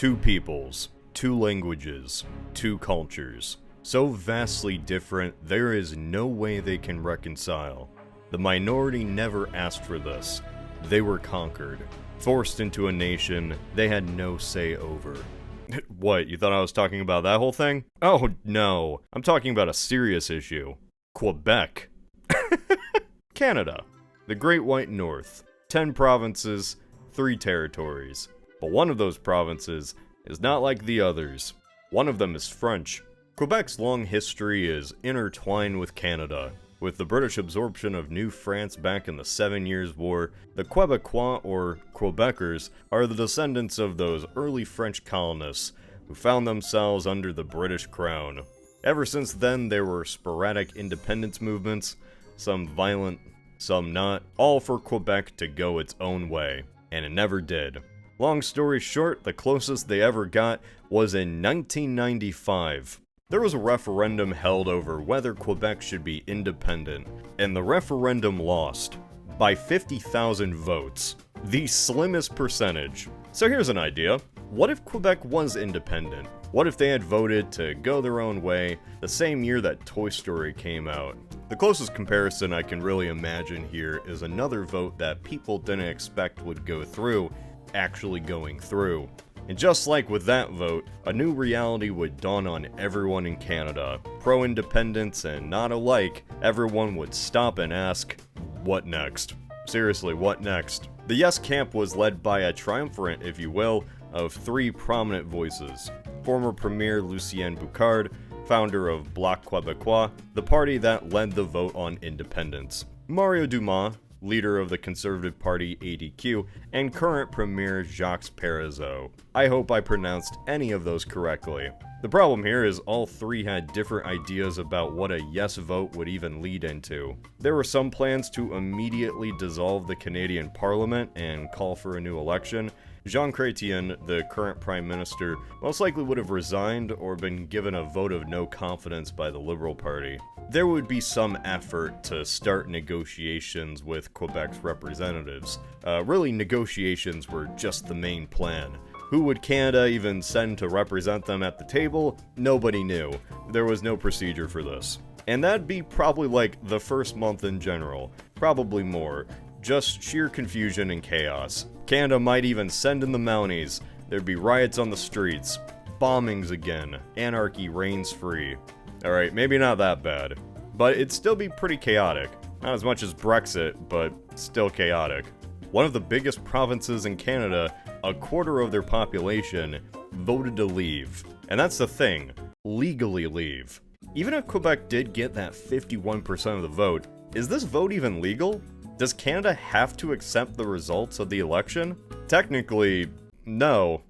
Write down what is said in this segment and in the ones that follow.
Two peoples, two languages, two cultures. So vastly different, there is no way they can reconcile. The minority never asked for this. They were conquered, forced into a nation they had no say over. What, you thought I was talking about that whole thing? Oh no, I'm talking about a serious issue. Quebec. Canada. The Great White North. 10 provinces, 3 territories. But one of those provinces is not like the others. One of them is French. Quebec's long history is intertwined with Canada. With the British absorption of New France back in the 7 Years' War, the Quebecois, or Quebecers, are the descendants of those early French colonists who found themselves under the British crown. Ever since then, there were sporadic independence movements, some violent, some not, all for Quebec to go its own way, and it never did. Long story short, the closest they ever got was in 1995. There was a referendum held over whether Quebec should be independent, and the referendum lost by 50,000 votes, the slimmest percentage. So here's an idea. What if Quebec was independent? What if they had voted to go their own way the same year that Toy Story came out? The closest comparison I can really imagine here is another vote that people didn't expect would go through, actually going through. And just like with that vote, a new reality would dawn on everyone in Canada. Pro-independence and not alike, everyone would stop and ask, what next? Seriously, what next? The Yes camp was led by a triumvirate, if you will, of 3 prominent voices. Former Premier Lucien Boucard, founder of Bloc Québécois, the party that led the vote on independence. Mario Dumas, leader of the Conservative Party ADQ, and current Premier Jacques Parizeau. I hope I pronounced any of those correctly. The problem here is all 3 had different ideas about what a yes vote would even lead into. There were some plans to immediately dissolve the Canadian Parliament and call for a new election. Jean Chrétien, the current Prime Minister, most likely would have resigned or been given a vote of no confidence by the Liberal Party. There would be some effort to start negotiations with Quebec's representatives. Really, negotiations were just the main plan. Who would Canada even send to represent them at the table? Nobody knew. There was no procedure for this. And that'd be probably like the first month in general. Probably more. Just sheer confusion and chaos. Canada might even send in the Mounties. There'd be riots on the streets. Bombings again. Anarchy reigns free. Alright, maybe not that bad. But it'd still be pretty chaotic. Not as much as Brexit, but still chaotic. One of the biggest provinces in Canada, a quarter of their population, voted to leave. And that's the thing. Legally leave. Even if Quebec did get that 51% of the vote, is this vote even legal? Does Canada have to accept the results of the election? Technically, no.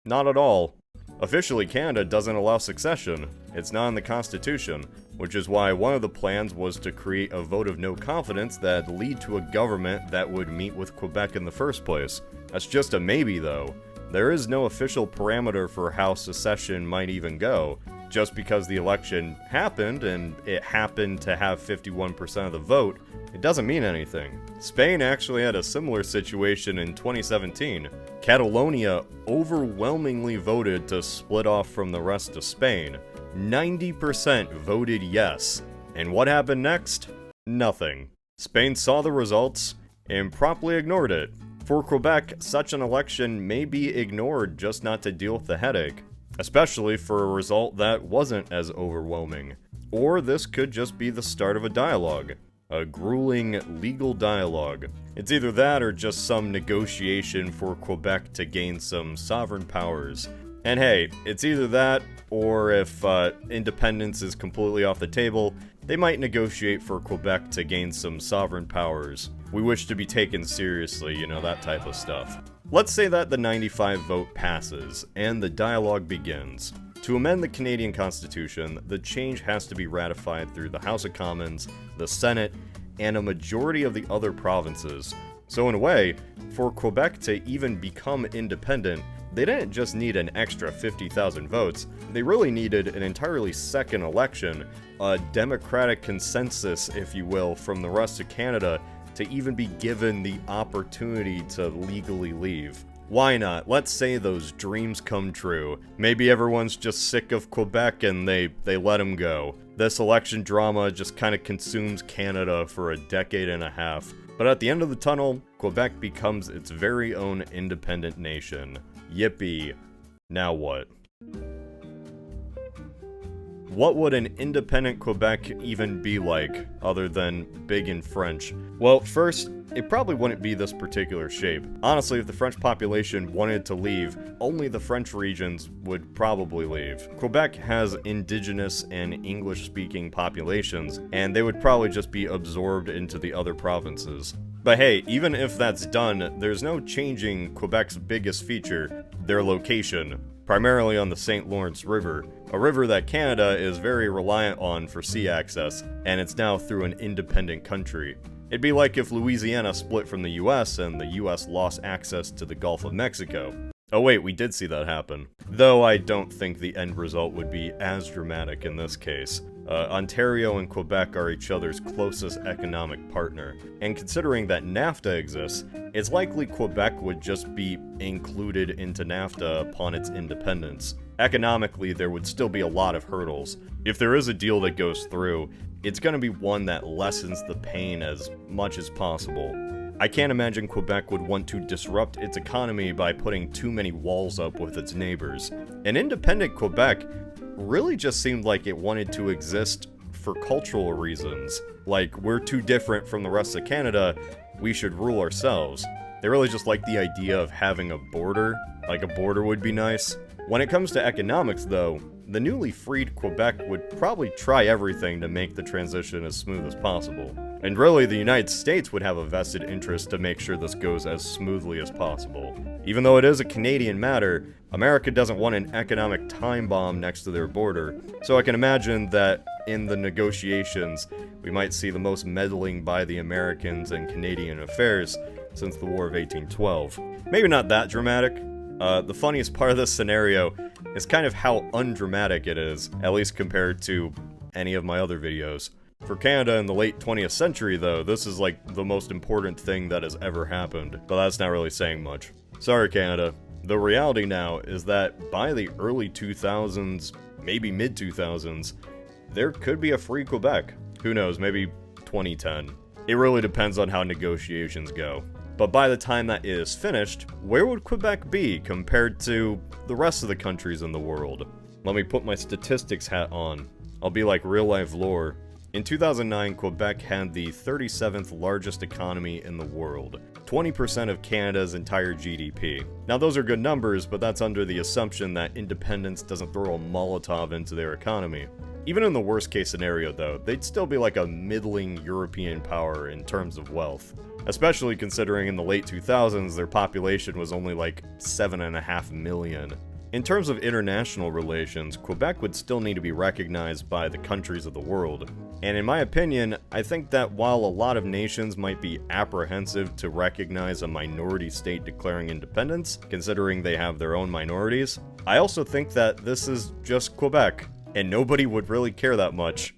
Not at all. Officially, Canada doesn't allow succession. It's not in the Constitution, which is why one of the plans was to create a vote of no confidence that'd lead to a government that would meet with Quebec in the first place. That's just a maybe, though. There is no official parameter for how secession might even go. Just because the election happened, and it happened to have 51% of the vote, it doesn't mean anything. Spain actually had a similar situation in 2017. Catalonia overwhelmingly voted to split off from the rest of Spain. 90% voted yes. And what happened next? Nothing. Spain saw the results and promptly ignored it. For Quebec, such an election may be ignored just not to deal with the headache, especially for a result that wasn't as overwhelming. Or this could just be the start of a dialogue. A grueling legal dialogue. It's either that or just some negotiation for Quebec to gain some sovereign powers. And hey, it's either that, or if independence is completely off the table, they might negotiate for Quebec to gain some sovereign powers. We wish to be taken seriously, you know, that type of stuff. Let's say that the 95 vote passes, and the dialogue begins. To amend the Canadian Constitution, the change has to be ratified through the House of Commons, the Senate, and a majority of the other provinces. So in a way, for Quebec to even become independent, they didn't just need an extra 50,000 votes, they really needed an entirely second election, a democratic consensus, if you will, from the rest of Canada to even be given the opportunity to legally leave. Why not? Let's say those dreams come true. Maybe everyone's just sick of Quebec and they let him go. This election drama just kind of consumes Canada for a decade and a half. But at the end of the tunnel, Quebec becomes its very own independent nation. Yippee. Now what? What would an independent Quebec even be like, other than big and French? Well, first, it probably wouldn't be this particular shape. Honestly, if the French population wanted to leave, only the French regions would probably leave. Quebec has indigenous and English-speaking populations, and they would probably just be absorbed into the other provinces. But hey, even if that's done, there's no changing Quebec's biggest feature, their location. Primarily on the St. Lawrence River, a river that Canada is very reliant on for sea access, and it's now through an independent country. It'd be like if Louisiana split from the US and the US lost access to the Gulf of Mexico. Oh wait, we did see that happen. Though I don't think the end result would be as dramatic in this case. Ontario and Quebec are each other's closest economic partner, and considering that NAFTA exists, it's likely Quebec would just be included into NAFTA upon its independence. Economically, there would still be a lot of hurdles. If there is a deal that goes through, it's going to be one that lessens the pain as much as possible. I can't imagine Quebec would want to disrupt its economy by putting too many walls up with its neighbors. An independent Quebec really just seemed like it wanted to exist for cultural reasons. Like, we're too different from the rest of Canada, we should rule ourselves. They really just like the idea of having a border, like a border would be nice. When it comes to economics though, the newly freed Quebec would probably try everything to make the transition as smooth as possible. And really, the United States would have a vested interest to make sure this goes as smoothly as possible. Even though it is a Canadian matter, America doesn't want an economic time bomb next to their border, so I can imagine that in the negotiations, we might see the most meddling by the Americans in Canadian affairs since the War of 1812. Maybe not that dramatic. The funniest part of this scenario is kind of how undramatic it is, at least compared to any of my other videos. For Canada in the late 20th century, though, this is like the most important thing that has ever happened, but that's not really saying much. Sorry, Canada. The reality now is that by the early 2000s, maybe mid-2000s, there could be a free Quebec. Who knows, maybe 2010. It really depends on how negotiations go. But by the time that is finished, where would Quebec be compared to the rest of the countries in the world? Let me put my statistics hat on. I'll be like real-life lore. In 2009, Quebec had the 37th largest economy in the world, 20% of Canada's entire GDP. Now those are good numbers, but that's under the assumption that independence doesn't throw a Molotov into their economy. Even in the worst case scenario though, they'd still be like a middling European power in terms of wealth. Especially considering in the late 2000s their population was only like 7.5 million. In terms of international relations, Quebec would still need to be recognized by the countries of the world. And in my opinion, I think that while a lot of nations might be apprehensive to recognize a minority state declaring independence, considering they have their own minorities, I also think that this is just Quebec, and nobody would really care that much.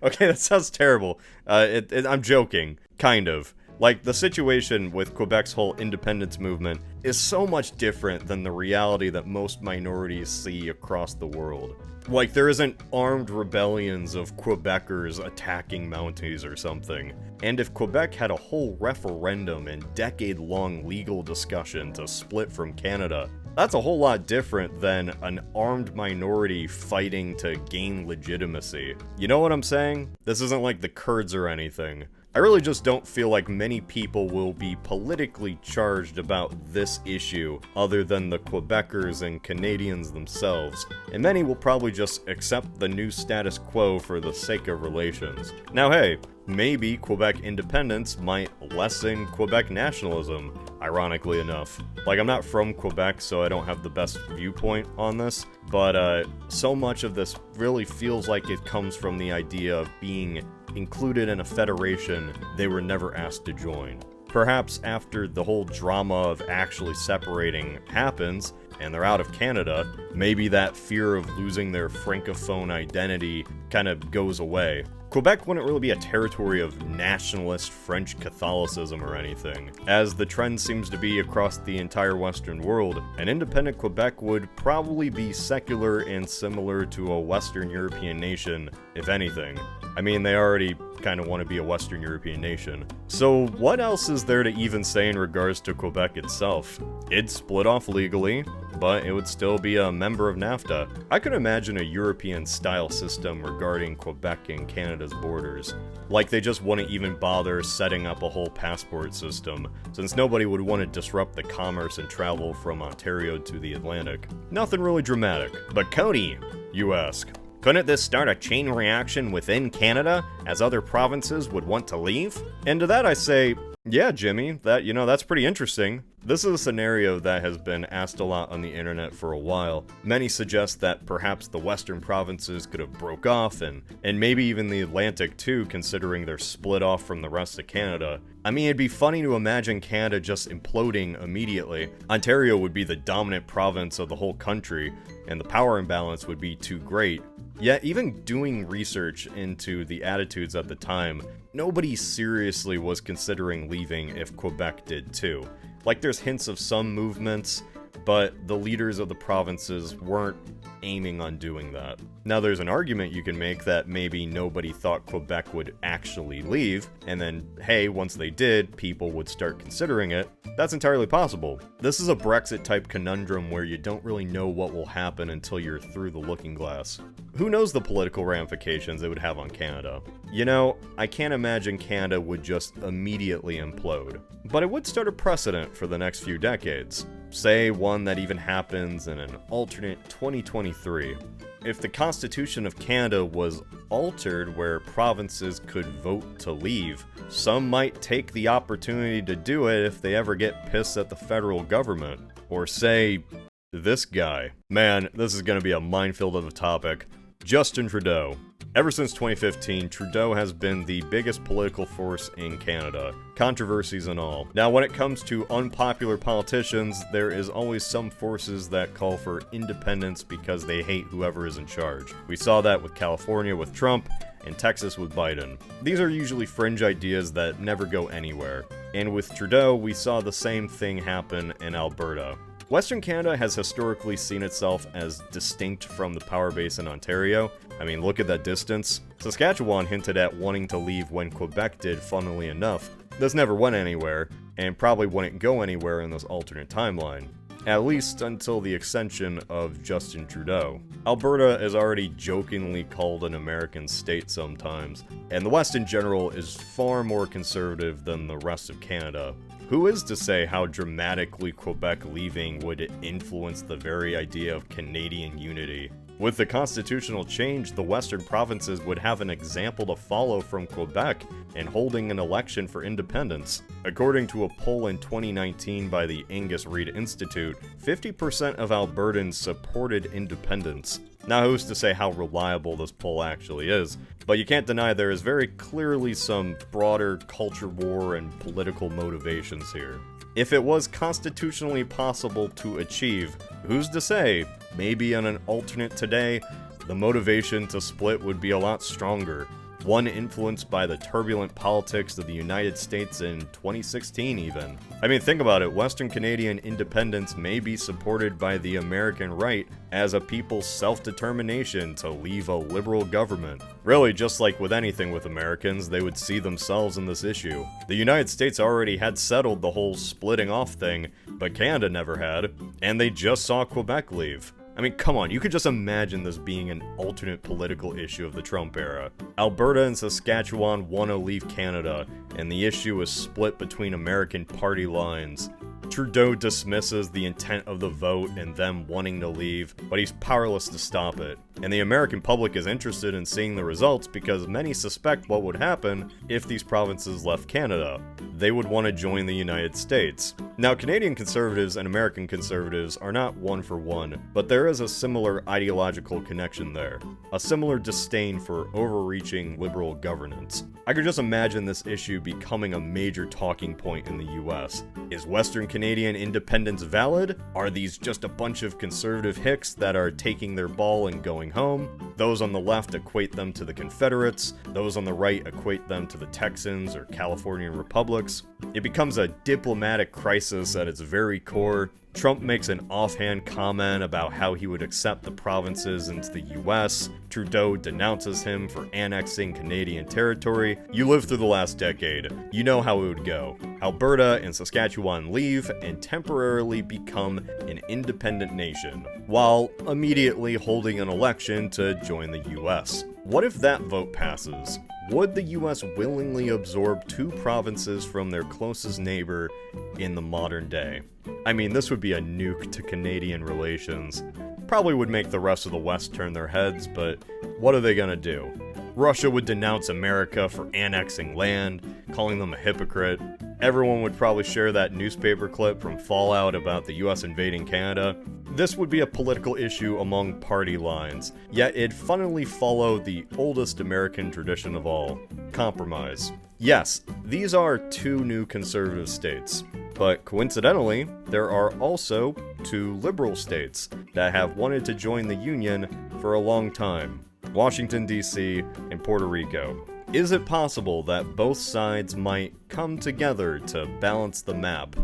Okay, that sounds terrible. I'm joking. Kind of. Like, the situation with Quebec's whole independence movement is so much different than the reality that most minorities see across the world. Like, there isn't armed rebellions of Quebecers attacking Mounties or something. And if Quebec had a whole referendum and decade-long legal discussion to split from Canada, that's a whole lot different than an armed minority fighting to gain legitimacy. You know what I'm saying? This isn't like the Kurds or anything. I really just don't feel like many people will be politically charged about this issue other than the Quebecers and Canadians themselves, and many will probably just accept the new status quo for the sake of relations. Now hey, maybe Quebec independence might lessen Quebec nationalism, ironically enough. Like, I'm not from Quebec, so I don't have the best viewpoint on this, but so much of this really feels like it comes from the idea of being included in a federation they were never asked to join. Perhaps after the whole drama of actually separating happens, and they're out of Canada, maybe that fear of losing their francophone identity kind of goes away. Quebec wouldn't really be a territory of nationalist French Catholicism or anything. As the trend seems to be across the entire Western world, an independent Quebec would probably be secular and similar to a Western European nation, if anything. I mean, they already kind of want to be a Western European nation. So what else is there to even say in regards to Quebec itself? It'd split off legally, but it would still be a member of NAFTA. I could imagine a European-style system regarding Quebec and Canada's borders. Like they just wouldn't even bother setting up a whole passport system, since nobody would want to disrupt the commerce and travel from Ontario to the Atlantic. Nothing really dramatic. But Cody, you ask, couldn't this start a chain reaction within Canada, as other provinces would want to leave? And to that I say, yeah, Jimmy, that's pretty interesting. This is a scenario that has been asked a lot on the internet for a while. Many suggest that perhaps the western provinces could have broke off, and maybe even the Atlantic too, considering they're split off from the rest of Canada. I mean, it'd be funny to imagine Canada just imploding immediately. Ontario would be the dominant province of the whole country, and the power imbalance would be too great. Yet, even doing research into the attitudes at the time, nobody seriously was considering leaving if Quebec did too. Like, there's hints of some movements, but the leaders of the provinces weren't aiming on doing that. Now, there's an argument you can make that maybe nobody thought Quebec would actually leave, and then, hey, once they did, people would start considering it. That's entirely possible. This is a Brexit-type conundrum where you don't really know what will happen until you're through the looking glass. Who knows the political ramifications it would have on Canada? You know, I can't imagine Canada would just immediately implode, but it would start a precedent for the next few decades. Say one that even happens in an alternate 2023. If the Constitution of Canada was altered where provinces could vote to leave, some might take the opportunity to do it if they ever get pissed at the federal government. Or say, this guy. Man, this is gonna be a minefield of a topic. Justin Trudeau. Ever since 2015, Trudeau has been the biggest political force in Canada, controversies and all. Now, when it comes to unpopular politicians, there is always some forces that call for independence because they hate whoever is in charge. We saw that with California with Trump, and Texas with Biden. These are usually fringe ideas that never go anywhere. And with Trudeau, we saw the same thing happen in Alberta. Western Canada has historically seen itself as distinct from the power base in Ontario. I mean, look at that distance. Saskatchewan hinted at wanting to leave when Quebec did, funnily enough. This never went anywhere, and probably wouldn't go anywhere in this alternate timeline. At least until the ascension of Justin Trudeau. Alberta is already jokingly called an American state sometimes, and the West in general is far more conservative than the rest of Canada. Who is to say how dramatically Quebec leaving would influence the very idea of Canadian unity? With the constitutional change, the western provinces would have an example to follow from Quebec in holding an election for independence. According to a poll in 2019 by the Angus Reid Institute, 50% of Albertans supported independence. Now, who's to say how reliable this poll actually is, but you can't deny there is very clearly some broader culture war and political motivations here. If it was constitutionally possible to achieve, who's to say, maybe on an alternate today, the motivation to split would be a lot stronger. One influenced by the turbulent politics of the United States in 2016 even. I mean, think about it, Western Canadian independence may be supported by the American right as a people's self-determination to leave a liberal government. Really, just like with anything with Americans, they would see themselves in this issue. The United States already had settled the whole splitting off thing, but Canada never had, and they just saw Quebec leave. I mean, come on, you could just imagine this being an alternate political issue of the Trump era. Alberta and Saskatchewan want to leave Canada, and the issue is split between American party lines. Trudeau dismisses the intent of the vote and them wanting to leave, but he's powerless to stop it. And the American public is interested in seeing the results because many suspect what would happen if these provinces left Canada. They would want to join the United States. Now, Canadian conservatives and American conservatives are not one for one, but there is a similar ideological connection there. A similar disdain for overreaching liberal governance. I could just imagine this issue becoming a major talking point in the US. Is Western Canadian independence valid? Are these just a bunch of conservative hicks that are taking their ball and going home? Those on the left equate them to the Confederates, those on the right equate them to the Texans or Californian republics. It becomes a diplomatic crisis at its very core. Trump makes an offhand comment about how he would accept the provinces into the US. Trudeau denounces him for annexing Canadian territory. You lived through the last decade. You know how it would go. Alberta and Saskatchewan leave and temporarily become an independent nation, while immediately holding an election to join the US. What if that vote passes? Would the US willingly absorb 2 provinces from their closest neighbor in the modern day? I mean, this would be a nuke to Canadian relations. Probably would make the rest of the West turn their heads, but what are they gonna do? Russia would denounce America for annexing land, calling them a hypocrite. Everyone would probably share that newspaper clip from Fallout about the US invading Canada. This would be a political issue among party lines, yet it'd funnily follow the oldest American tradition of all, compromise. Yes, these are 2 new conservative states, but coincidentally, there are also 2 liberal states that have wanted to join the Union for a long time: Washington, D.C. and Puerto Rico. Is it possible that both sides might come together to balance the map,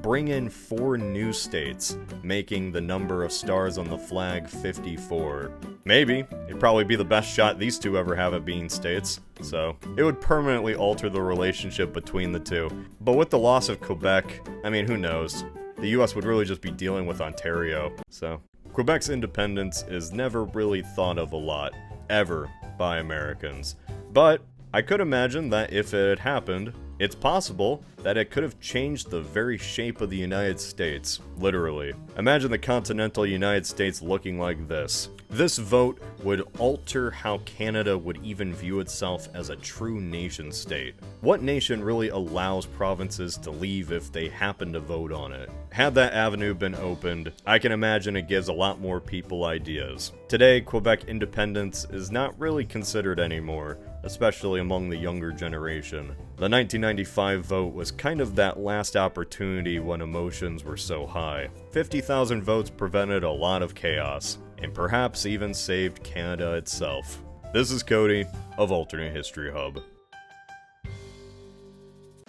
bring in 4 new states, making the number of stars on the flag 54? Maybe. It'd probably be the best shot these 2 ever have at being states, so it would permanently alter the relationship between the 2. But with the loss of Quebec, I mean, who knows? The US would really just be dealing with Ontario, so. Quebec's independence is never really thought of a lot, ever, by Americans. But I could imagine that if it had happened, it's possible that it could have changed the very shape of the United States, literally. Imagine the continental United States looking like this. This vote would alter how Canada would even view itself as a true nation state. What nation really allows provinces to leave if they happen to vote on it? Had that avenue been opened, I can imagine it gives a lot more people ideas. Today, Quebec independence is not really considered anymore, especially among the younger generation. The 1995 vote was kind of that last opportunity when emotions were so high. 50,000 votes prevented a lot of chaos, and perhaps even saved Canada itself. This is Cody of Alternate History Hub.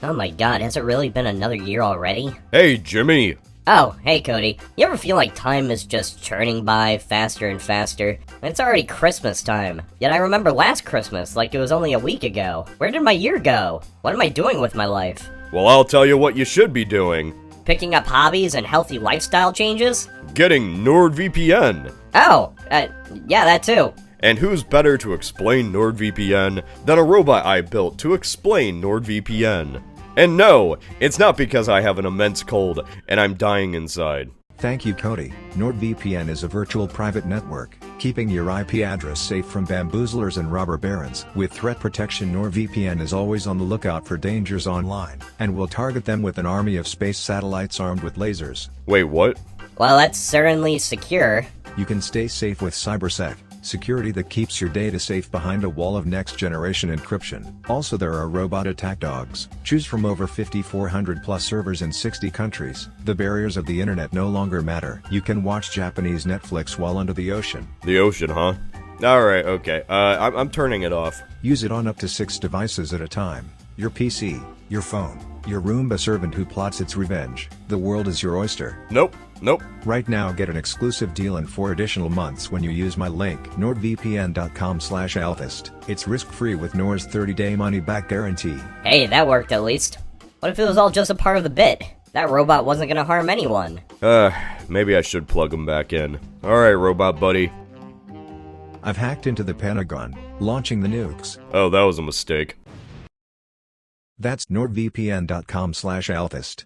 Oh my god, has it really been another year already? Hey, Jimmy! Oh, hey Cody. You ever feel like time is just churning by faster and faster? And it's already Christmas time. Yet I remember last Christmas like it was only a week ago. Where did my year go? What am I doing with my life? Well, I'll tell you what you should be doing. Picking up hobbies and healthy lifestyle changes? Getting NordVPN. Oh, yeah, that too. And who's better to explain NordVPN than a robot I built to explain NordVPN? And no, it's not because I have an immense cold and I'm dying inside. Thank you, Cody. NordVPN is a virtual private network, keeping your IP address safe from bamboozlers and robber barons. With threat protection, NordVPN is always on the lookout for dangers online, and will target them with an army of space satellites armed with lasers. Wait, what? Well, that's certainly secure. You can stay safe with CyberSec, security that keeps your data safe behind a wall of next-generation encryption. Also, there are robot attack dogs. Choose from over 5,400 plus servers in 60 countries. The barriers of the internet no longer matter. You can watch Japanese Netflix while under the ocean. The ocean, huh? Alright, okay. I'm turning it off. Use it on up to 6 devices at a time. Your PC, your phone, your Roomba servant who plots its revenge. The world is your oyster. Nope. Right now, get an exclusive deal and 4 additional months when you use my link, nordvpn.com/althist. It's risk-free with Nord's 30-day money-back guarantee. Hey, that worked at least. What if it was all just a part of the bit? That robot wasn't gonna harm anyone. Maybe I should plug him back in. Alright, robot buddy. I've hacked into the Pentagon, launching the nukes. Oh, that was a mistake. That's nordvpn.com/althist.